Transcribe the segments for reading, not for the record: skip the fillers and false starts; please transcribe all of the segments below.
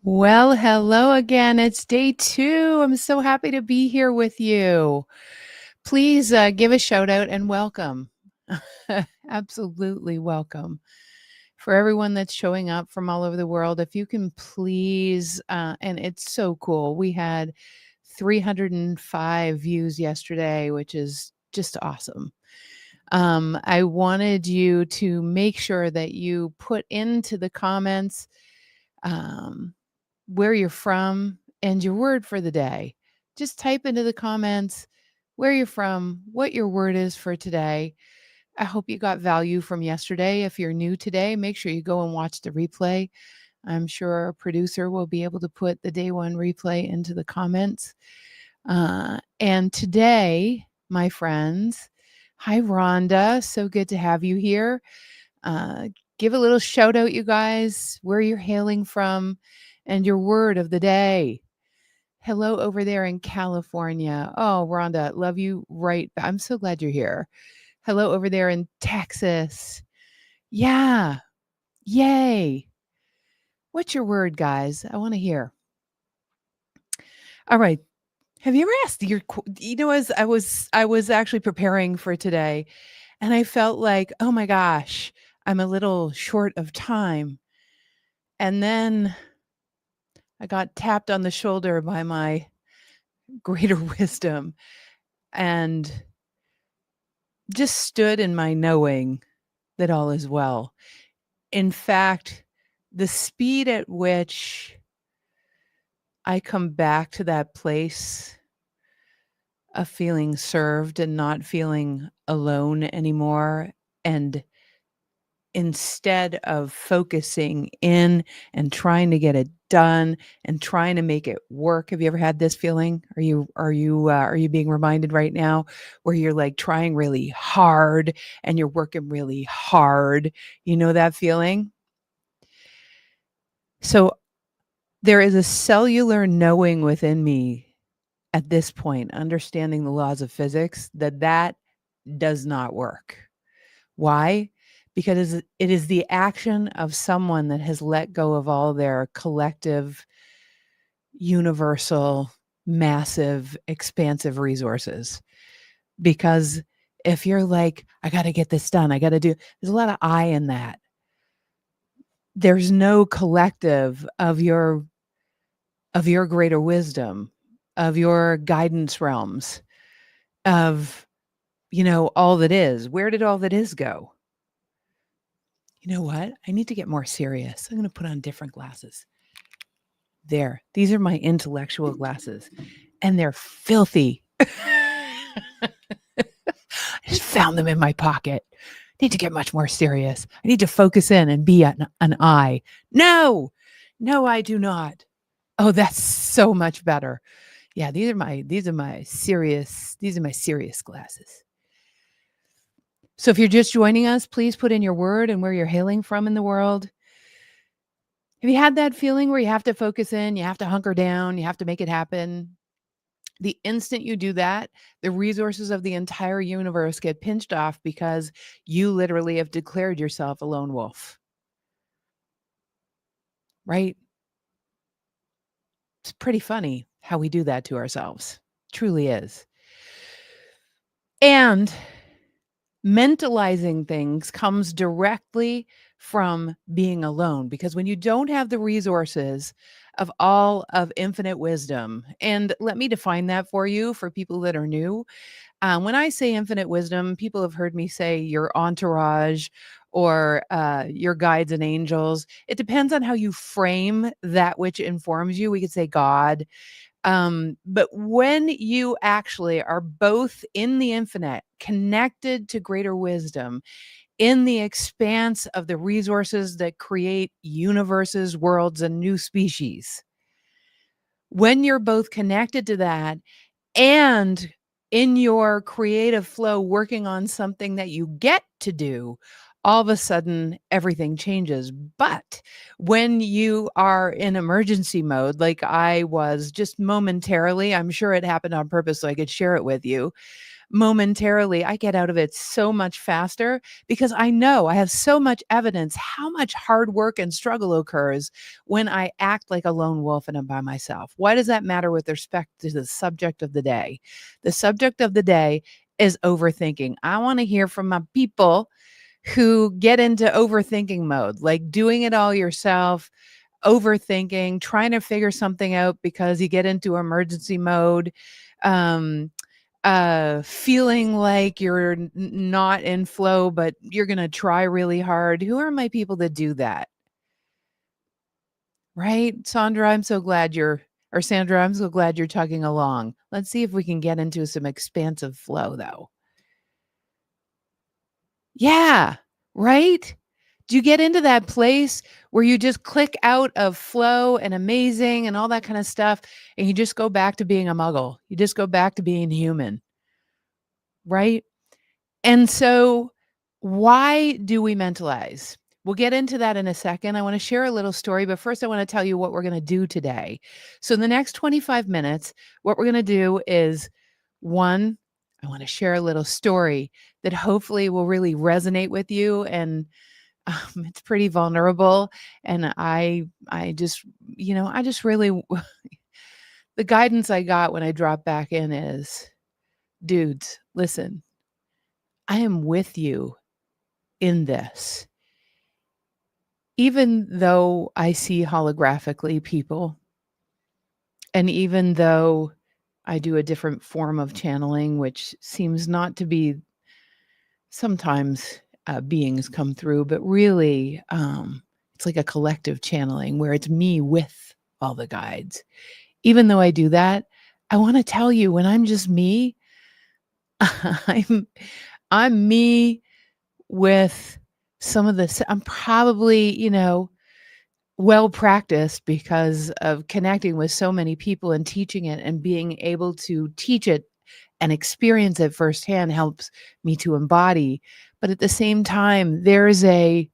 Well, hello again. It's day 2. I'm so happy to be here with you. Please give a shout out and welcome. Absolutely welcome. For everyone that's showing up from all over the world, if you can please, and it's so cool. We had 305 views yesterday, which is just awesome. I wanted you to make sure that you put into the comments um, where you're from and your word for the day. Just type into the comments where you're from, what your word is for today. I hope you got value from yesterday. If you're new today, make sure you go and watch the replay. I'm sure our producer will be able to put the day 1 replay into the comments. And today, my friends, hi, Rhonda. So good to have you here. Uh, give a little shout out, you guys, where you're hailing from and your word of the day. Hello over there in California. Oh, Rhonda, love you right. I'm so glad you're here. Hello over there in Texas. Yeah. Yay. What's your word, guys? I want to hear. All right. Have you ever asked as I was actually preparing for today and I felt like, "Oh my gosh, I'm a little short of time." And then I got tapped on the shoulder by my greater wisdom and just stood in my knowing that all is well. In fact, the speed at which I come back to that place of feeling served and not feeling alone anymore, and instead of focusing in and trying to get it done and trying to make it work. Have you ever had this feeling? Are you being reminded right now where you're like trying really hard and you're working really hard? You know that feeling? So there is a cellular knowing within me at this point, understanding the laws of physics, that does not work. Why? Because it is the action of someone that has let go of all their collective, universal, massive, expansive resources. Because if you're like, I got to get this done, there's a lot of I in that. There's no collective of your greater wisdom, of your guidance realms, of, all that is. Where did all that is go? You know what? I need to get more serious. I'm going to put on different glasses. There. These are my intellectual glasses, and they're filthy. I just found them in my pocket. Need to get much more serious. I need to focus in and be an I. No, I do not. Oh, that's so much better. Yeah, these are my serious glasses. So if you're just joining us, please put in your word and where you're hailing from in the world. Have you had that feeling where you have to focus in, you have to hunker down, you have to make it happen? The instant you do that, the resources of the entire universe get pinched off because you literally have declared yourself a lone wolf. Right? It's pretty funny how we do that to ourselves. Truly is. And mentalizing things comes directly from being alone, because when you don't have the resources of all of infinite wisdom, and let me define that for you for people that are new. When I say infinite wisdom, people have heard me say your entourage or your guides and angels. It depends on how you frame that which informs you. We could say God. But when you actually are both in the infinite, connected to greater wisdom, in the expanse of the resources that create universes, worlds, and new species, when you're both connected to that and in your creative flow working on something that you get to do, all of a sudden everything changes. But when you are in emergency mode, like I was just momentarily, I'm sure it happened on purpose so I could share it with you. momentarily, I get out of it so much faster because I know I have so much evidence how much hard work and struggle occurs when I act like a lone wolf and I'm by myself. Why does that matter with respect to the subject of the day? The subject of the day is overthinking. I want to hear from my people who get into overthinking mode, like doing it all yourself, overthinking, trying to figure something out because you get into emergency mode, um, feeling like you're not in flow, but you're going to try really hard. Who are my people that do that? Right? Sandra, I'm so glad you're tugging along. Let's see if we can get into some expansive flow though. Yeah, right? Do you get into that place where you just click out of flow and amazing and all that kind of stuff, and you just go back to being a muggle? You just go back to being human, right? And so, why do we mentalize? We'll get into that in a second. I want to share a little story, but first, I want to tell you what we're going to do today. So, in the next 25 minutes, what we're going to do is one, I want to share a little story that hopefully will really resonate with you. And it's pretty vulnerable. And I just, I just really, the guidance I got when I dropped back in is, dudes, listen, I am with you in this. Even though I see holographically people, and even though I do a different form of channeling, which seems not to be sometimes beings come through, but really it's like a collective channeling where it's me with all the guides. Even though I do that, I want to tell you when I'm just me, I'm I'm me with some of this. I'm probably, well practiced because of connecting with so many people and teaching it and being able to teach it and experience it firsthand helps me to embody. But at the same time, you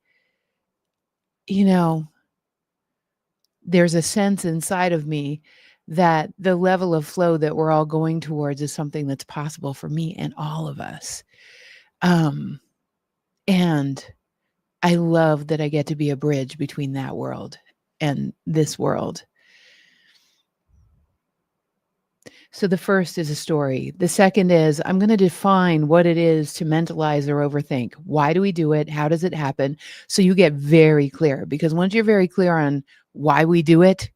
know, there's a sense inside of me that the level of flow that we're all going towards is something that's possible for me and all of us. Um, and I love that I get to be a bridge between that world and this world. So the first is a story. The second is I'm going to define what it is to mentalize or overthink. Why do we do it? How does it happen? So you get very clear, because once you're very clear on why we do it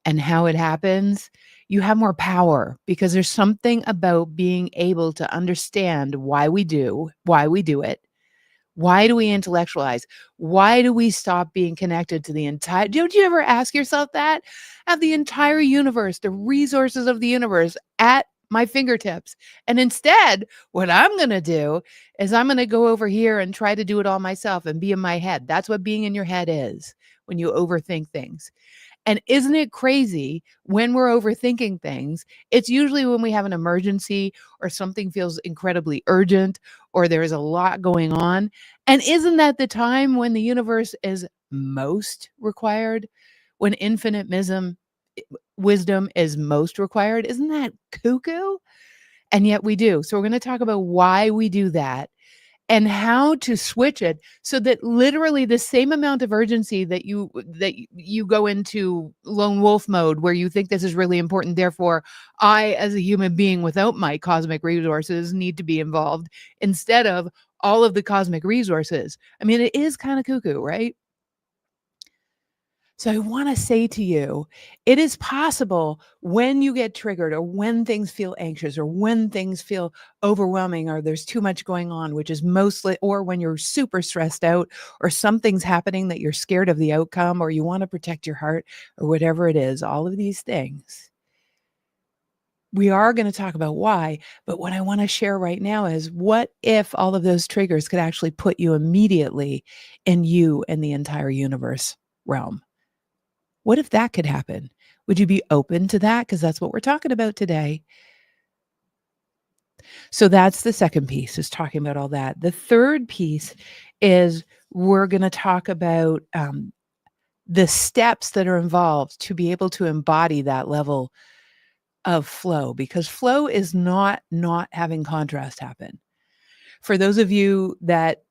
and how it happens, you have more power, because there's something about being able to understand why we do it. Why do we intellectualize? Why do we stop being connected to the entire? Don't you ever ask yourself that? I have the entire universe, the resources of the universe at my fingertips. And instead, what I'm going to do is I'm going to go over here and try to do it all myself and be in my head. That's what being in your head is when you overthink things. And isn't it crazy when we're overthinking things? It's usually when we have an emergency or something feels incredibly urgent or there's a lot going on. And isn't that the time when the universe is most required? When wisdom is most required? Isn't that cuckoo? And yet we do. So we're going to talk about why we do that and how to switch it so that literally the same amount of urgency that you go into lone wolf mode where you think this is really important, therefore I as a human being without my cosmic resources need to be involved instead of all of the cosmic resources. I mean, it is kind of cuckoo, right? So I want to say to you, it is possible when you get triggered or when things feel anxious or when things feel overwhelming or there's too much going on, which is mostly, or when you're super stressed out or something's happening that you're scared of the outcome or you want to protect your heart or whatever it is, all of these things. We are going to talk about why, but what I want to share right now is what if all of those triggers could actually put you immediately in you and the entire universe realm? What if that could happen? Would you be open to that? Because that's what we're talking about today. So that's the second piece, is talking about all that. The third piece is we're going to talk about the steps that are involved to be able to embody that level of flow, because flow is not having contrast happen. For those of you that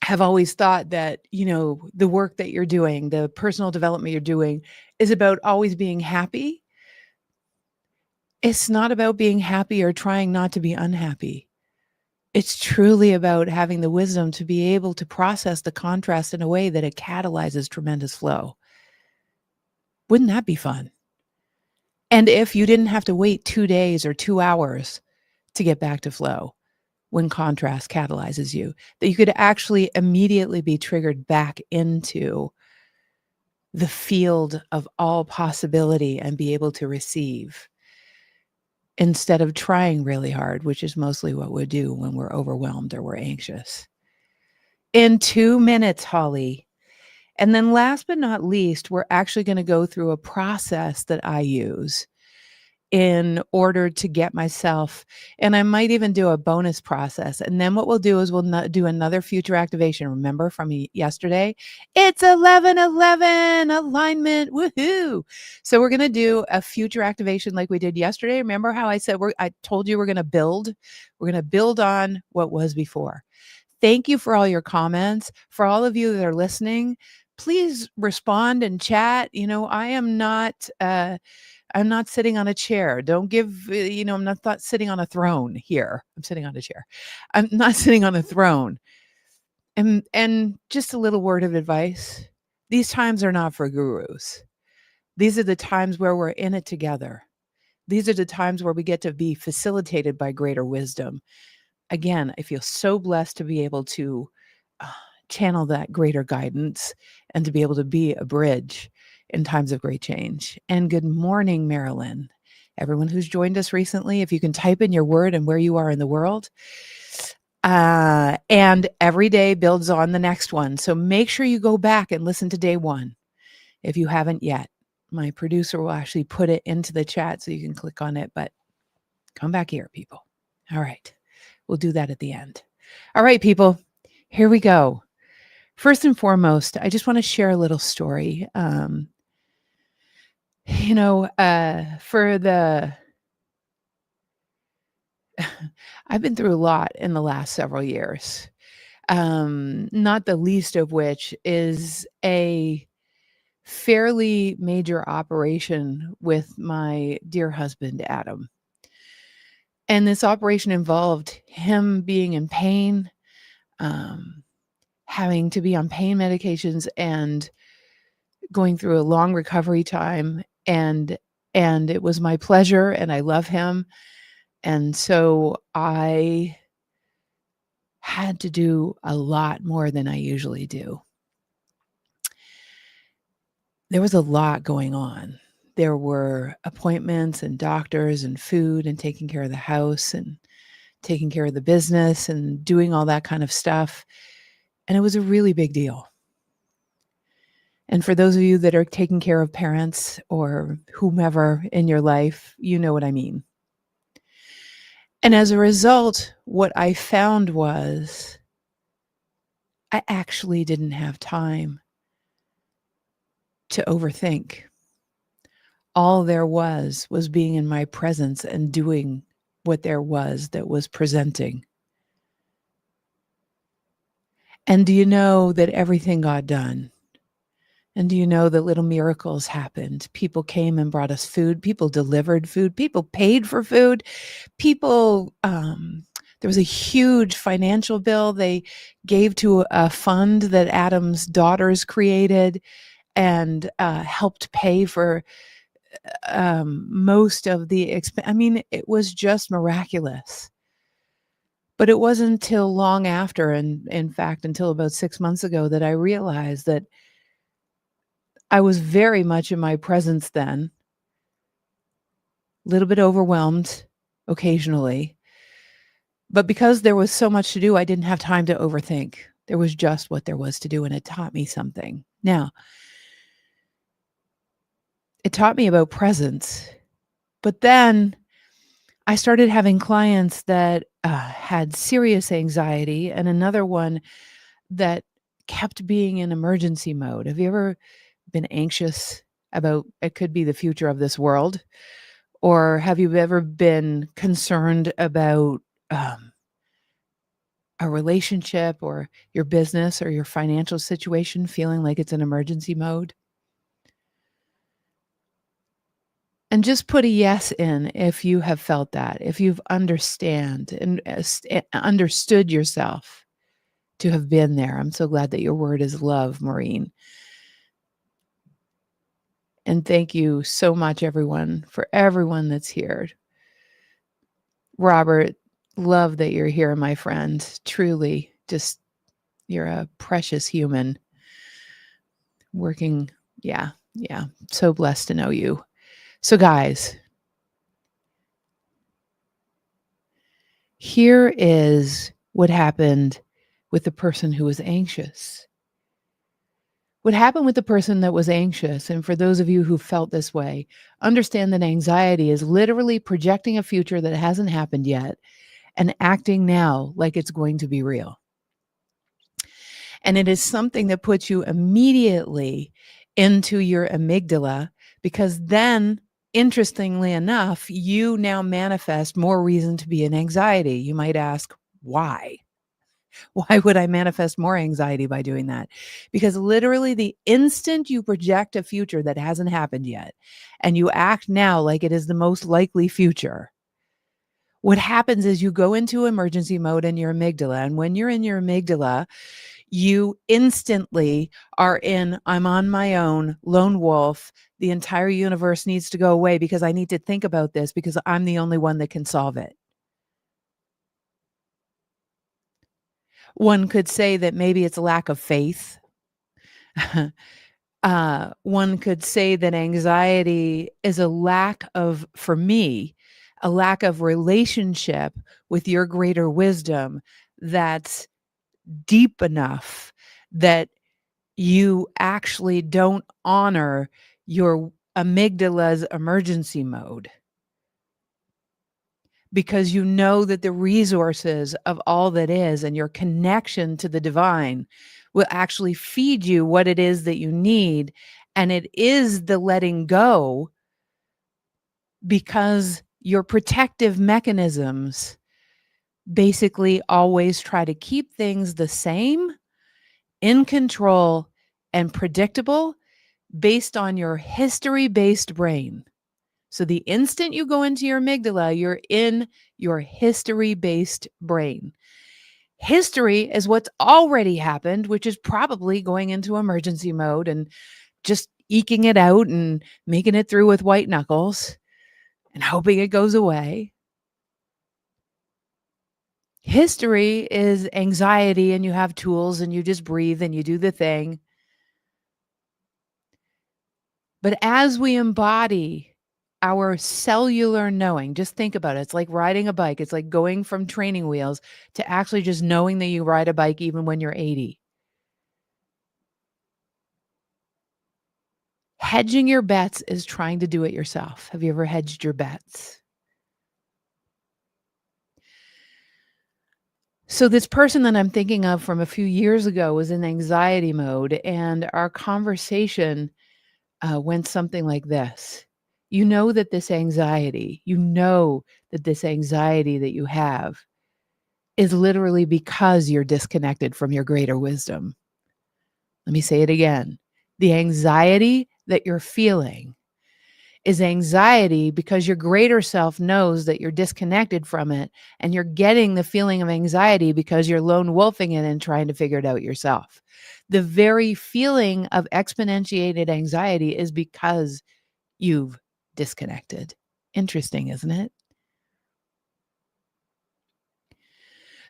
have always thought that, the work that you're doing, the personal development you're doing is about always being happy. It's not about being happy or trying not to be unhappy. It's truly about having the wisdom to be able to process the contrast in a way that it catalyzes tremendous flow. Wouldn't that be fun? And if you didn't have to wait 2 days or 2 hours to get back to flow when contrast catalyzes you, that you could actually immediately be triggered back into the field of all possibility and be able to receive instead of trying really hard, which is mostly what we do when we're overwhelmed or we're anxious. In 2 minutes, Holly. And then last but not least, we're actually going to go through a process that I use in order to get myself, and I might even do a bonus process. And then what we'll do is we'll do another future activation. Remember from yesterday? It's 11:11 alignment. Woohoo. So we're going to do a future activation like we did yesterday. Remember how I said I told you we're going to build? We're going to build on what was before. Thank you for all your comments. For all of you that are listening, please respond and chat. I'm not sitting on a chair. Don't give, I'm not sitting on a throne here. I'm sitting on a chair. I'm not sitting on a throne. And just a little word of advice. These times are not for gurus. These are the times where we're in it together. These are the times where we get to be facilitated by greater wisdom. Again, I feel so blessed to be able to channel that greater guidance and to be able to be a bridge in times of great change. And good morning, Marilyn. Everyone who's joined us recently, if you can type in your word and where you are in the world. And every day builds on the next one. So make sure you go back and listen to day one if you haven't yet. My producer will actually put it into the chat so you can click on it, but come back here, people. All right. We'll do that at the end. All right, people, here we go. First and foremost, I just want to share a little story. I've been through a lot in the last several years, not the least of which is a fairly major operation with my dear husband, Adam. And this operation involved him being in pain, having to be on pain medications and going through a long recovery time. And it was my pleasure, and I love him. And so I had to do a lot more than I usually do. There was a lot going on. There were appointments and doctors and food and taking care of the house and taking care of the business and doing all that kind of stuff. And it was a really big deal. And for those of you that are taking care of parents or whomever in your life, you know what I mean. And as a result, what I found was I actually didn't have time to overthink. All there was being in my presence and doing what there was that was presenting. And do you know that everything got done? And do you know that little miracles happened? People came and brought us food. People delivered food. People paid for food. People, there was a huge financial bill they gave to a fund that Adam's daughters created and helped pay for most of the expense. I mean, it was just miraculous. But it wasn't until long after, and in fact, until about 6 months ago, that I realized that I was very much in my presence then, a little bit overwhelmed occasionally. But because there was so much to do, I didn't have time to overthink. There was just what there was to do, and it taught me something. Now, it taught me about presence. But then I started having clients that had serious anxiety, and another one that kept being in emergency mode. Have you ever been anxious about, it could be the future of this world, Or have you ever been concerned about um, a relationship or your business or your financial situation feeling like it's an emergency mode? And just put a yes in if you have felt that, if you've understood yourself to have been there. I'm so glad that your word is love, Maureen. And thank you so much, everyone, for everyone that's here. Robert, love that you're here, my friend. Truly, just you're a precious human working. Yeah, yeah. So blessed to know you. So, guys, here is what happened with the person who was anxious. What happened with the person that was anxious, and for those of you who felt this way, understand that anxiety is literally projecting a future that hasn't happened yet and acting now like it's going to be real. And it is something that puts you immediately into your amygdala because then, interestingly enough, you now manifest more reason to be in anxiety. You might ask, why? Why would I manifest more anxiety by doing that? Because literally, the instant you project a future that hasn't happened yet and you act now like it is the most likely future, what happens is you go into emergency mode in your amygdala. And when you're in your amygdala, you instantly are in, I'm on my own, lone wolf. The entire universe needs to go away because I need to think about this because I'm the only one that can solve it. One could say that maybe it's a lack of faith. One could say that anxiety is a lack of, for me, a lack of relationship with your greater wisdom that's deep enough that you actually don't honor your amygdala's emergency mode because you know that the resources of all that is and your connection to the divine will actually feed you what it is that you need. And it is the letting go because your protective mechanisms basically always try to keep things the same, in control, and predictable based on your history-based brain. So the instant you go into your amygdala, you're in your history-based brain. History is what's already happened, which is probably going into emergency mode and just eking it out and making it through with white knuckles and hoping it goes away. History is anxiety, and you have tools and you just breathe and you do the thing. But as we embody our cellular knowing, just think about it. It's like riding a bike. It's like going from training wheels to actually just knowing that you ride a bike even when you're 80. Hedging your bets is trying to do it yourself. Have you ever hedged your bets? So this person that I'm thinking of from a few years ago was in anxiety mode, and our conversation went something like this. You know that this anxiety that you have is literally because you're disconnected from your greater wisdom. Let me say it again. The anxiety that you're feeling is anxiety because your greater self knows that you're disconnected from it, and you're getting the feeling of anxiety because you're lone wolfing it and trying to figure it out yourself. The very feeling of exponentiated anxiety is because you've disconnected. Interesting, isn't it?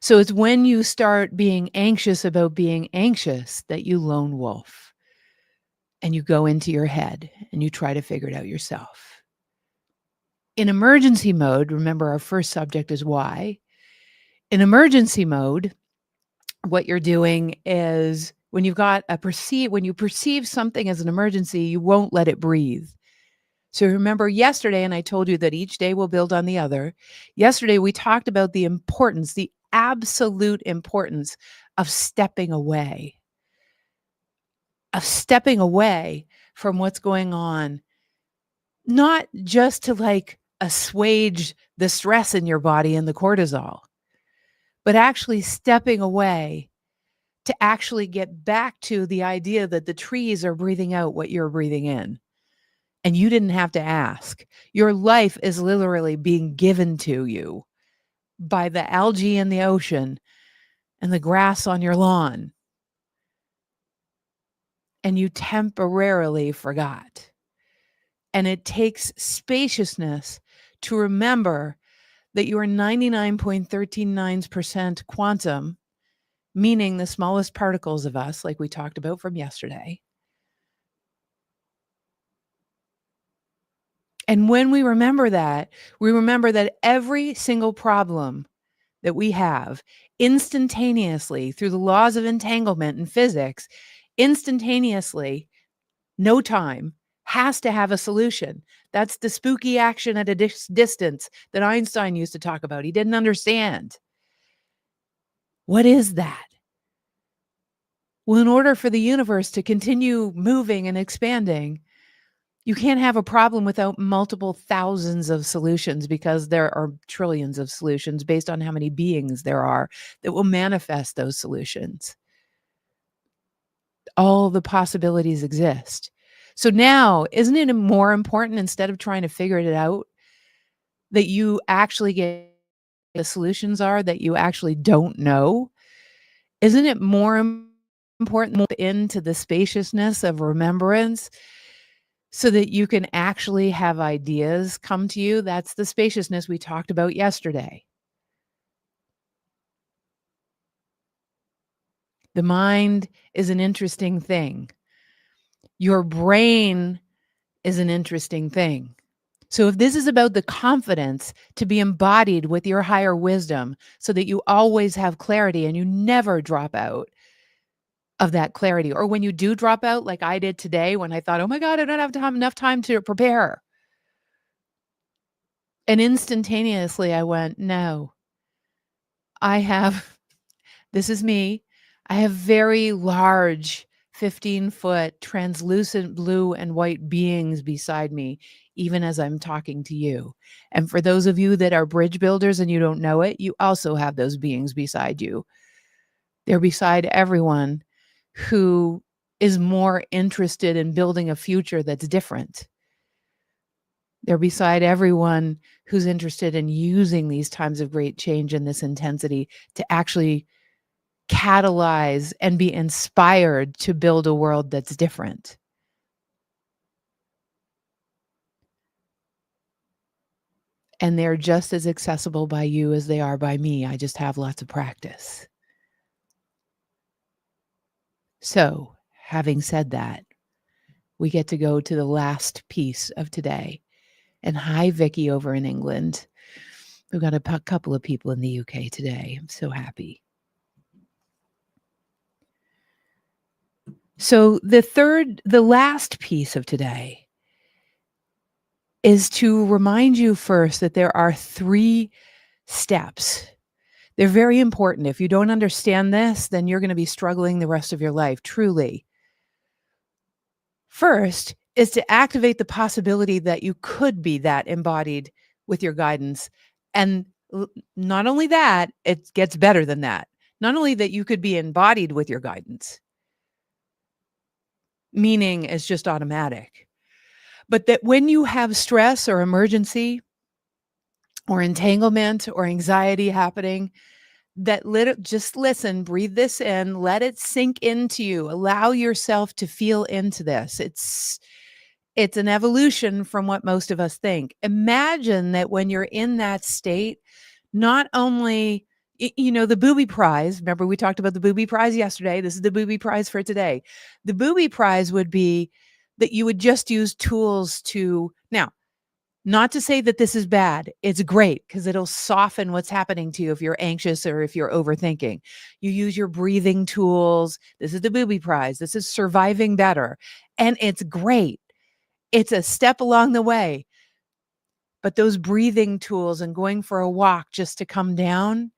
So it's when you start being anxious about being anxious that you lone wolf and you go into your head and you try to figure it out yourself. In emergency mode, remember our first subject is why. In emergency mode, what you're doing is when when you perceive something as an emergency, you won't let it breathe. So remember yesterday, and I told you that each day will build on the other. Yesterday, we talked about the absolute importance of stepping away from what's going on, not just to like assuage the stress in your body and the cortisol, but actually stepping away to actually get back to the idea that the trees are breathing out what you're breathing in. And you didn't have to ask. Your life is literally being given to you by the algae in the ocean and the grass on your lawn. And you temporarily forgot. And it takes spaciousness to remember that you are 99.139% quantum, meaning the smallest particles of us, like we talked about from yesterday. And when we remember that every single problem that we have instantaneously through the laws of entanglement and physics, instantaneously, no time, has to have a solution. That's the spooky action at a distance that Einstein used to talk about. He didn't understand. What is that? Well, in order for the universe to continue moving and expanding, you can't have a problem without multiple thousands of solutions, because there are trillions of solutions based on how many beings there are that will manifest those solutions. All the possibilities exist. So now, isn't it more important, instead of trying to figure it out, that you actually get the solutions are that you actually don't know? Isn't it more important to move into the spaciousness of remembrance so that you can actually have ideas come to you? That's the spaciousness we talked about yesterday. The mind is an interesting thing. Your brain is an interesting thing. So if this is about the confidence to be embodied with your higher wisdom so that you always have clarity and you never drop out of that clarity, or when you do drop out, like I did today when I thought, oh my God, I don't have enough time to prepare. And instantaneously I went, no, I have, this is me. I have very large 15-foot translucent blue and white beings beside me, even as I'm talking to you. And for those of you that are bridge builders and you don't know it, you also have those beings beside you. They're beside everyone who is more interested in building a future that's different. They're beside everyone who's interested in using these times of great change and this intensity to actually catalyze and be inspired to build a world that's different. And they're just as accessible by you as they are by me. I just have lots of practice. So, having said that, we get to go to the last piece of today. And hi, Vicky over in England. We've got a couple of people in the UK today. I'm so happy. So the last piece of today is to remind you first that there are 3 steps. They're very important. If you don't understand this, then you're going to be struggling the rest of your life, truly. First is to activate the possibility that you could be that embodied with your guidance. And not only that, it gets better than that. Not only that you could be embodied with your guidance, meaning it's just automatic, but that when you have stress or emergency or entanglement or anxiety happening, that just listen, breathe this in, let it sink into you, allow yourself to feel into this. It's an evolution from what most of us think. Imagine that when you're in that state, not only, the booby prize, remember we talked about the booby prize yesterday, this is the booby prize for today. The booby prize would be that you would just use tools to, now, not to say that this is bad. It's great because it'll soften what's happening to you if you're anxious or if you're overthinking. You use your breathing tools. This is the booby prize. This is surviving better. And it's great. It's a step along the way. But those breathing tools and going for a walk just to come down,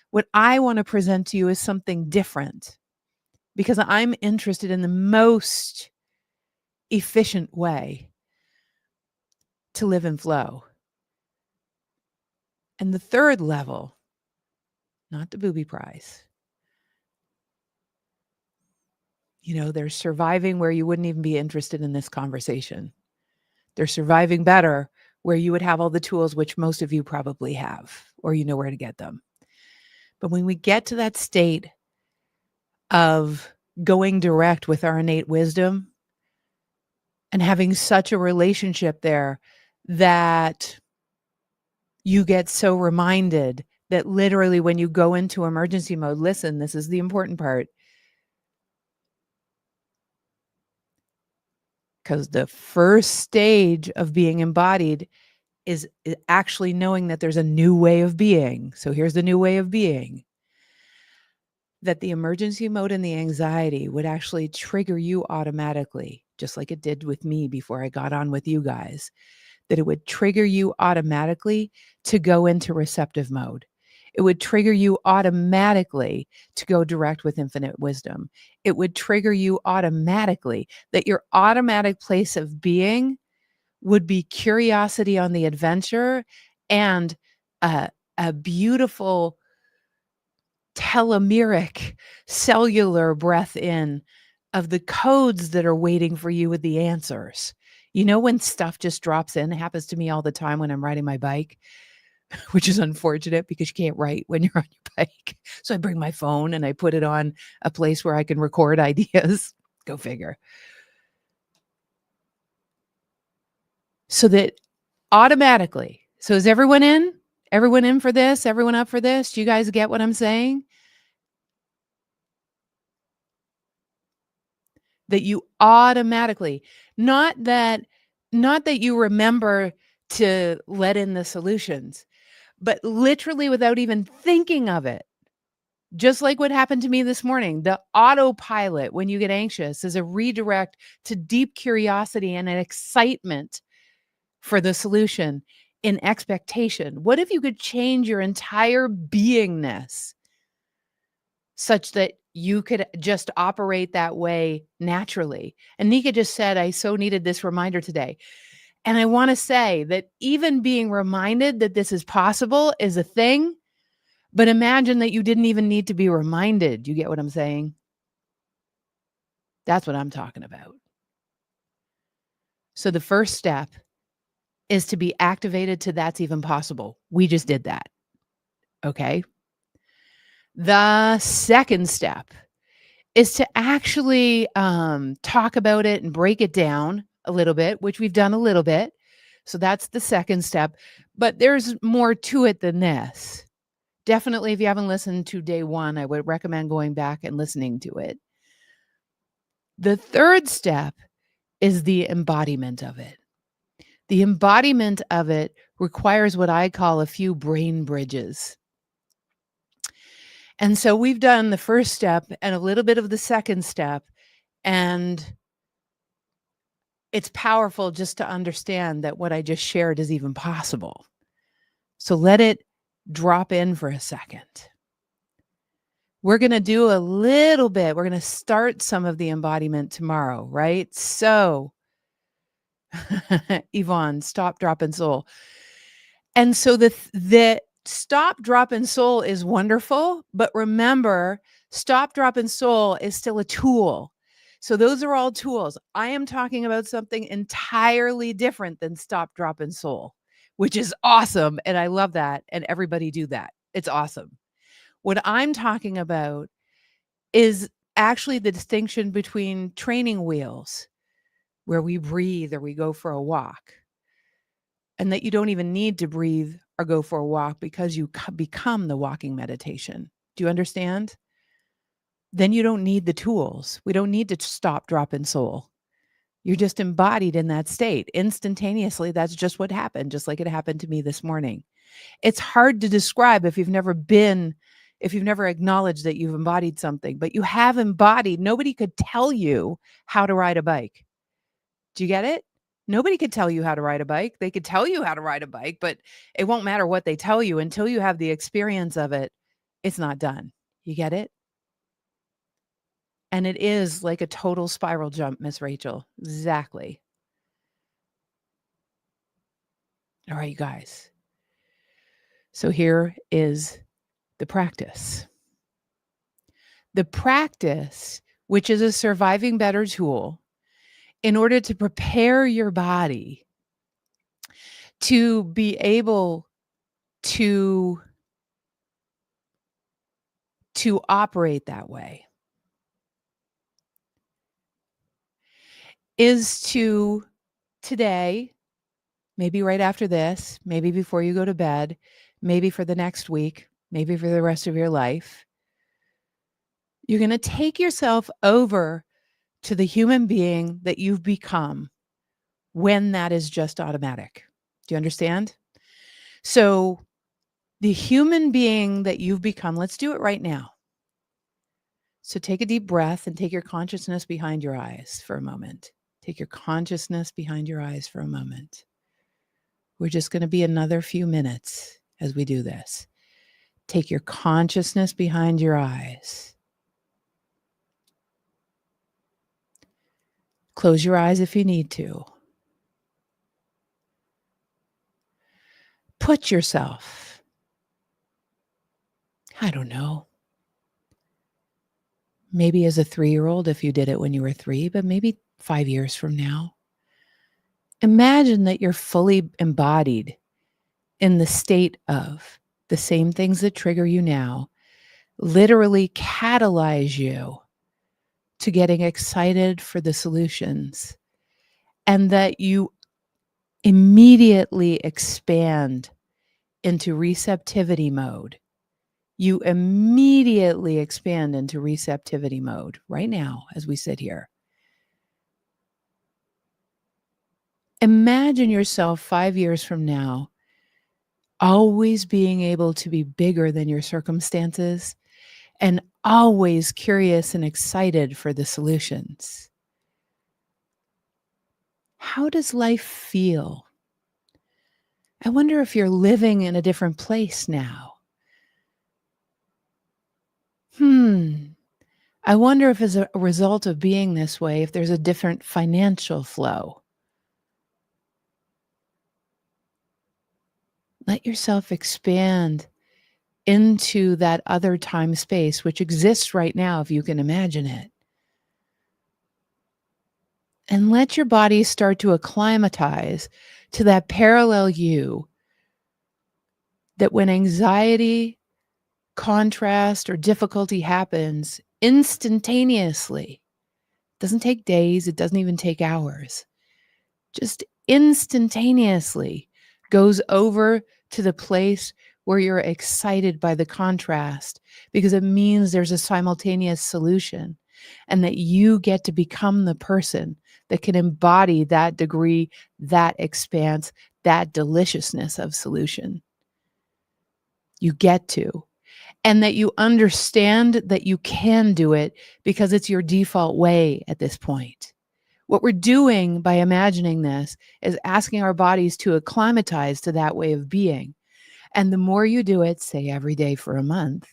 what I want to present to you is something different, because I'm interested in the most efficient way to live in flow. And the third level, not the booby prize, they're surviving where you wouldn't even be interested in this conversation. They're surviving better where you would have all the tools, which most of you probably have, or you know where to get them. But when we get to that state of going direct with our innate wisdom and having such a relationship there that you get so reminded that literally when you go into emergency mode, listen, this is the important part. Because the first stage of being embodied is actually knowing that there's a new way of being. So here's the new way of being. That the emergency mode and the anxiety would actually trigger you automatically, just like it did with me before I got on with you guys. That it would trigger you automatically to go into receptive mode. It would trigger you automatically to go direct with infinite wisdom. It would trigger you automatically that your automatic place of being would be curiosity on the adventure and a beautiful telomeric cellular breath in of the codes that are waiting for you with the answers. When stuff just drops in, it happens to me all the time when I'm riding my bike, which is unfortunate because you can't write when you're on your bike. So I bring my phone and I put it on a place where I can record ideas. Go figure. So that automatically, so is everyone in? Everyone in for this? Everyone up for this? Do you guys get what I'm saying? That you automatically, not that you remember to let in the solutions, but literally without even thinking of it. Just like what happened to me this morning, the autopilot when you get anxious is a redirect to deep curiosity and an excitement for the solution in expectation. What if you could change your entire beingness such that you could just operate that way naturally? And Nika just said, I so needed this reminder today. And I want to say that even being reminded that this is possible is a thing, but imagine that you didn't even need to be reminded. You get what I'm saying? That's what I'm talking about. So the first step is to be activated to that's even possible. We just did that. Okay. The second step is to actually talk about it and break it down a little bit, which we've done a little bit. So that's the second step. But there's more to it than this. Definitely, if you haven't listened to day one, I would recommend going back and listening to it. The third step is the embodiment of it. The embodiment of it requires what I call a few brain bridges. And so we've done the first step and a little bit of the second step. And it's powerful just to understand that what I just shared is even possible. So let it drop in for a second. We're going to do a little bit. We're going to start some of the embodiment tomorrow, right? So, Yvonne, stop, drop, and soul. And so the stop, drop, and soul is wonderful. But remember, stop, drop, and soul is still a tool. So those are all tools. I am talking about something entirely different than stop, drop, and soul, which is awesome. And I love that. And everybody do that. It's awesome. What I'm talking about is actually the distinction between training wheels, where we breathe or we go for a walk, and that you don't even need to breathe or go for a walk because you become the walking meditation. Do you understand? Then you don't need the tools. We don't need to stop, drop, and soul. You're just embodied in that state instantaneously. That's just what happened, just like it happened to me this morning. It's hard to describe if you've never acknowledged that you've embodied something, but you have embodied. Nobody could tell you how to ride a bike. Do you get it? Nobody could tell you how to ride a bike. They could tell you how to ride a bike, but it won't matter what they tell you until you have the experience of it. It's not done. You get it? And it is like a total spiral jump, Miss Rachel. Exactly. All right, you guys. So here is the practice. The practice, which is a surviving better tool, in order to prepare your body to be able to operate that way, is to today, maybe right after this, maybe before you go to bed, maybe for the next week, maybe for the rest of your life, you're going to take yourself over to the human being that you've become when that is just automatic. Do you understand? So the human being that you've become, let's do it right now. So take a deep breath and take your consciousness behind your eyes for a moment. Take your consciousness behind your eyes for a moment. We're just going to be another few minutes as we do this. Take your consciousness behind your eyes. Close your eyes if you need to. Put yourself, I don't know, maybe as a 3-year-old if you did it when you were 3, but maybe 5 years from now. Imagine that you're fully embodied in the state of the same things that trigger you now, literally catalyze you to getting excited for the solutions, and that you immediately expand into receptivity mode. You immediately expand into receptivity mode right now as we sit here. Imagine yourself 5 years from now always being able to be bigger than your circumstances and always curious and excited for the solutions. How does life feel? I wonder if you're living in a different place now. I wonder if as a result of being this way, if there's a different financial flow. Let yourself expand into that other time space, which exists right now, if you can imagine it. And let your body start to acclimatize to that parallel you, that when anxiety, contrast, or difficulty happens instantaneously, it doesn't take days, it doesn't even take hours, just instantaneously goes over to the place where you're excited by the contrast, because it means there's a simultaneous solution and that you get to become the person that can embody that degree, that expanse, that deliciousness of solution. You get to. And that you understand that you can do it because it's your default way at this point. What we're doing by imagining this is asking our bodies to acclimatize to that way of being. And the more you do it, say every day for a month,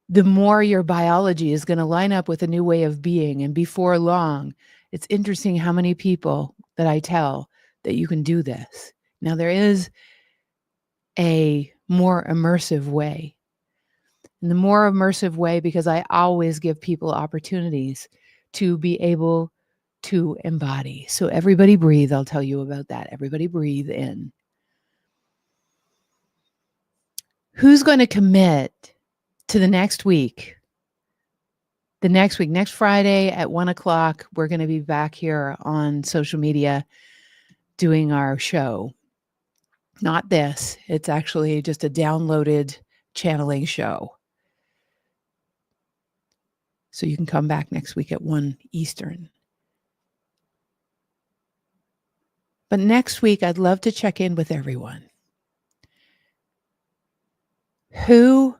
the more your biology is going to line up with a new way of being. And before long, it's interesting how many people that I tell that you can do this. Now, there is a more immersive way. And the more immersive way, because I always give people opportunities to be able to embody. So everybody breathe. I'll tell you about that. Everybody breathe in. Who's going to commit to the next week? The next week, next Friday at 1:00, we're going to be back here on social media doing our show. Not this. It's actually just a downloaded channeling show. So you can come back next week at 1 Eastern. But next week, I'd love to check in with everyone. Who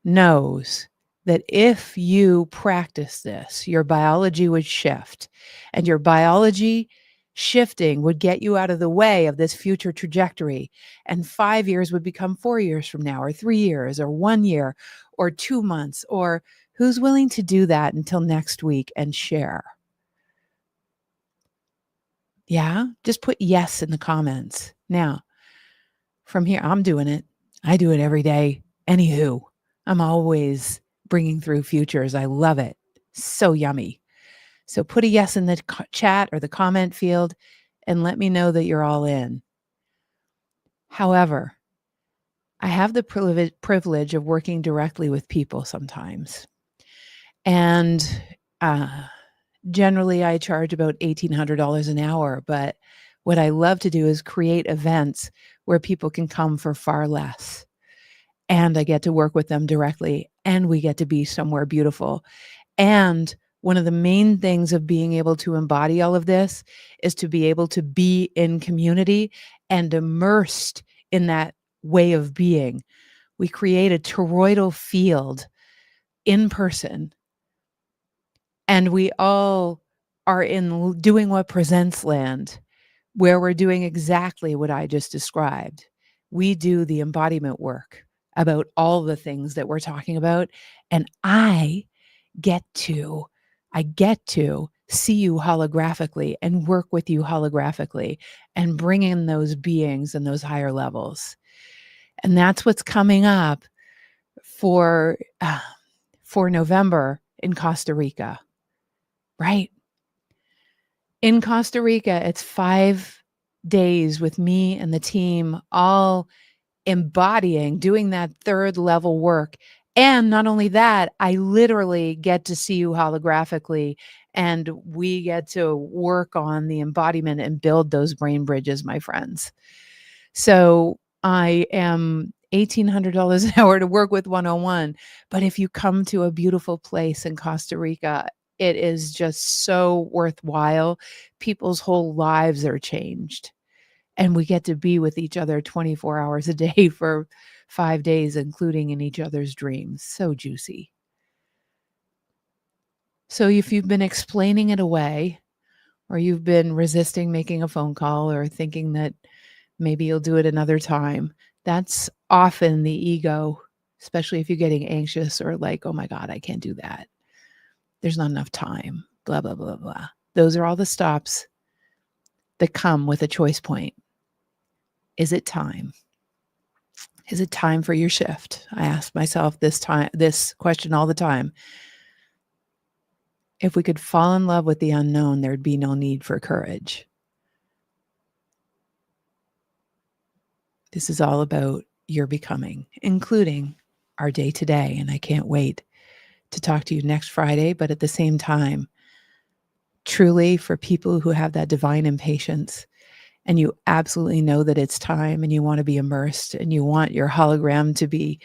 knows that if you practice this, your biology would shift, and your biology shifting would get you out of the way of this future trajectory, and 5 years would become 4 years from now, or 3 years, or 1 year, or 2 months, or who's willing to do that until next week and share? Yeah? Just put yes in the comments. Now, from here, I'm doing it. I do it every day. Anywho, I'm always bringing through futures. I love it. So yummy. So put a yes in the chat or the comment field and let me know that you're all in. However, I have the privilege of working directly with people sometimes. And generally, I charge about $1,800 an hour. But what I love to do is create events where people can come for far less. And I get to work with them directly, and we get to be somewhere beautiful. And one of the main things of being able to embody all of this is to be able to be in community and immersed in that way of being. We create a toroidal field in person, and we all are in doing what presents land, where we're doing exactly what I just described. We do the embodiment work about all the things that we're talking about, and get to I get to see you holographically and work with you holographically and bring in those beings and those higher levels. And that's what's coming up for November in Costa Rica, right? In Costa Rica, it's 5 days with me and the team all embodying, doing that third level work. And not only that, I literally get to see you holographically, and we get to work on the embodiment and build those brain bridges, my friends. So I am $1,800 an hour to work with 101. But if you come to a beautiful place in Costa Rica, it is just so worthwhile. People's whole lives are changed. And we get to be with each other 24 hours a day for 5 days, including in each other's dreams. So juicy. So if you've been explaining it away, or you've been resisting making a phone call, or thinking that maybe you'll do it another time, that's often the ego, especially if you're getting anxious or like, oh my God, I can't do that. There's not enough time, blah, blah, blah, blah. Those are all the stops that come with a choice point. Is it time? Is it time for your shift? I ask myself this question all the time. If we could fall in love with the unknown, there'd be no need for courage. This is all about your becoming, including our day today. And I can't wait to talk to you next Friday. But at the same time, truly, for people who have that divine impatience and you absolutely know that it's time and you want to be immersed and you want your hologram to be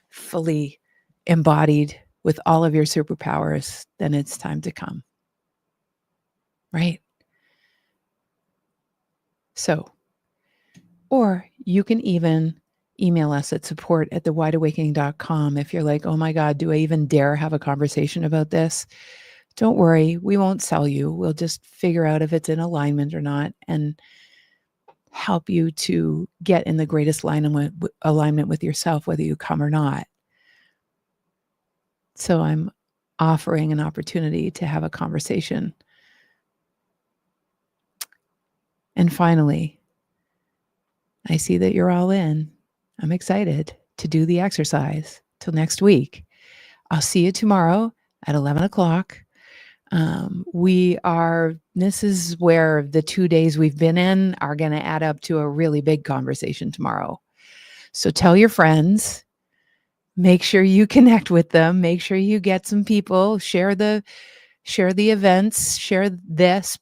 fully embodied with all of your superpowers, then it's time to come. Right? So, or you can even email us at support@thewideawakening.com if you're like, oh my God, do I even dare have a conversation about this? Don't worry, we won't sell you. We'll just figure out if it's in alignment or not and help you to get in the greatest alignment with yourself, whether you come or not. So I'm offering an opportunity to have a conversation. And finally, I see that you're all in. I'm excited to do the exercise. Till next week. I'll see you tomorrow at 11 o'clock. This is where the 2 days we've been in are going to add up to a really big conversation tomorrow. So tell your friends, make sure you connect with them, make sure you get some people, share the events,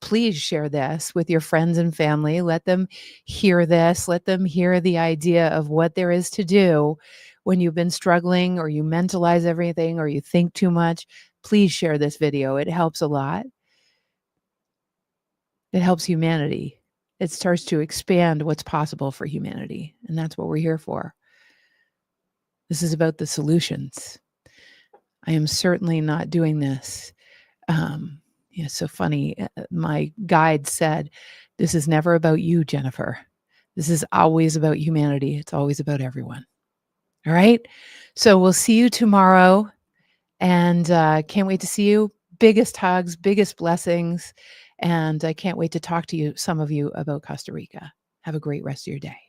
please share this with your friends and family. Let them hear this, let them hear the idea of what there is to do when you've been struggling or you mentalize everything or you think too much. Please share this video. It helps a lot. It helps humanity. It starts to expand what's possible for humanity. And that's what we're here for. This is about the solutions. I am certainly not doing this. It's so funny. My guide said, this is never about you, Jennifer. This is always about humanity. It's always about everyone. All right. So we'll see you tomorrow. And can't wait to see you. Biggest hugs, biggest blessings. And I can't wait to talk to you, some of you, about Costa Rica. Have a great rest of your day.